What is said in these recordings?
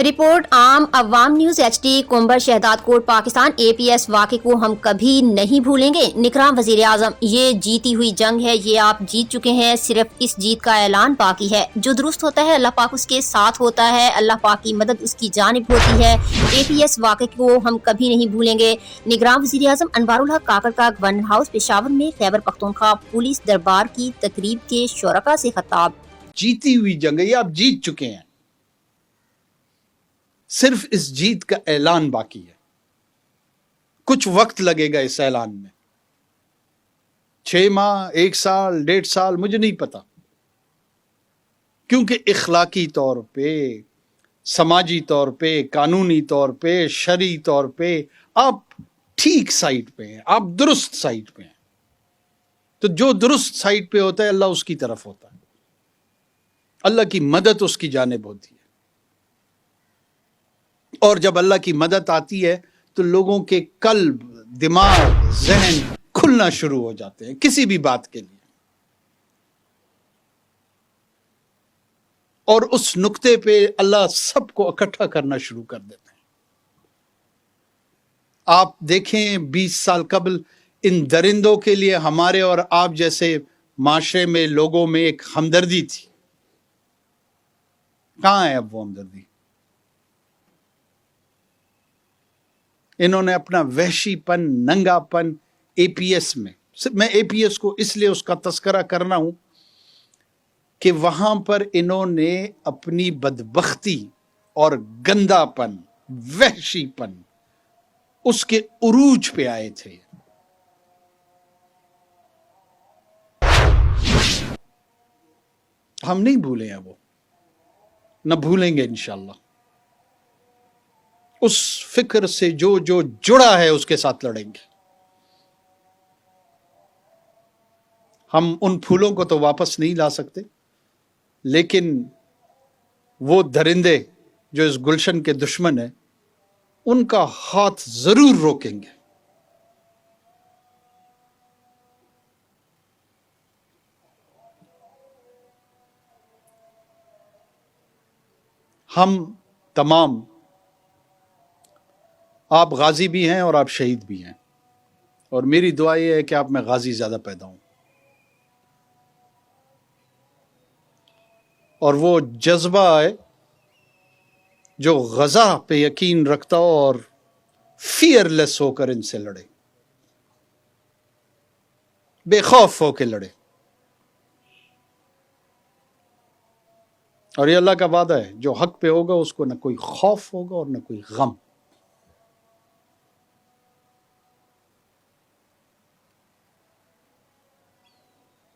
Report आम अवाम news HD Kumbar Shahdadkot Pakistan APS वाक़े को हम कभी नहीं भूलेंगे। निगरान वज़ीर आज़म, ये जीती हुई जंग है, ये आप जीत चुके हैं, सिर्फ इस जीत का ऐलान बाकी है। जो दुरुस्त होता है अल्लाह पाक उसके साथ होता है, अल्लाह पाक की मदद उसकी जानिब होती है। APS वाक़े को हम कभी नहीं भूलेंगे। निगरान वज़ीर आज़म अनवारुल हक काकड़ का गवर्नर हाउस पेशावर में खैबर पख्तूनख्वा पुलिस दरबार की तकरीब के शुरका से खिताब। जीती हुई जंग है, ये आप जीत चुके हैं, सिर्फ इस जीत का ऐलान बाकी है। कुछ वक्त लगेगा इस ऐलान में, 6 माह, 1 साल, 1.5 साल, मुझे नहीं पता, क्योंकि इखलाकी तौर पे, समाजी तौर पे, कानूनी तौर पे, शरई तौर पे आप ठीक साइड पे हैं, आप दुरुस्त साइड पे हैं। तो जो दुरुस्त साइड पे होता है अल्लाह उसकी तरफ होता है, अल्लाह की मदद उसकी जानिब होती है। और जब अल्लाह की मदद आती है तो लोगों के कल्ब, दिमाग, जहन खुलना शुरू हो जाते हैं किसी भी बात के लिए, और उस नुक्ते पे अल्लाह सबको इकट्ठा करना शुरू कर देते हैं। आप देखें 20 साल कबल इन दरिंदों के लिए हमारे और आप जैसे माशरे में लोगों में एक हमदर्दी थी, कहां है अब वो हमदर्दी? इन्होंने अपना वहशीपन, नंगापन APS में, मैं APS को इसलिए उसका तस्करा करना हूं कि वहां पर इन्होंने अपनी बदबख्ती और गंदापन, वहशीपन उसके उरूज पे आए थे। हम नहीं भूले हैं, वो न भूलेंगे इंशाअल्लाह। उस फिक्र से जो जो जुड़ा है उसके साथ लड़ेंगे। हम उन फूलों को तो वापस नहीं ला सकते, लेकिन वो दरिंदे जो इस गुलशन के दुश्मन है उनका हाथ जरूर रोकेंगे। हम तमाम, आप गाजी भी हैं और आप शहीद भी हैं, और मेरी दुआ यह है कि आप में गाजी ज्यादा पैदा हों, और वो जज्बा है जो गजा पे यकीन रखता हो और फियरलेस होकर इनसे लड़े, बेखौफ होकर लड़े। और ये अल्लाह का वादा है, जो हक पे होगा उसको न कोई खौफ होगा और न कोई गम।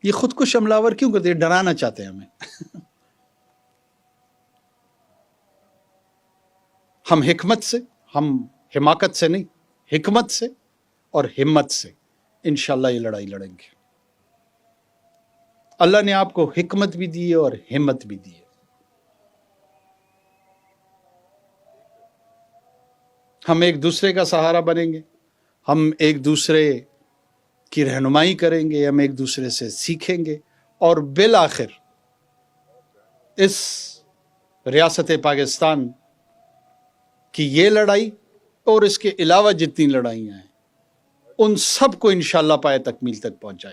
ये खुद को हमलावर क्यों करते हैं? डराना चाहते हैं हमें। हम हिकमत से, हम हिमाकत से नहीं, हिकमत से और हिम्मत से इंशाअल्लाह ये लड़ाई लड़ेंगे। अल्लाह ने आपको हिकमत भी दी है और हिम्मत भी दी है। हम एक दूसरे का सहारा बनेंगे, हम एक दूसरे की रहनुमाई करेंगे, हम एक दूसरे से सीखेंगे, और बिल आखिर इस रियासत पाकिस्तान की ये लड़ाई और इसके अलावा जितनी लड़ाइयाँ हैं उन सब को इंशाअल्लाह पाए तकमील तक पहुंचाएंगे।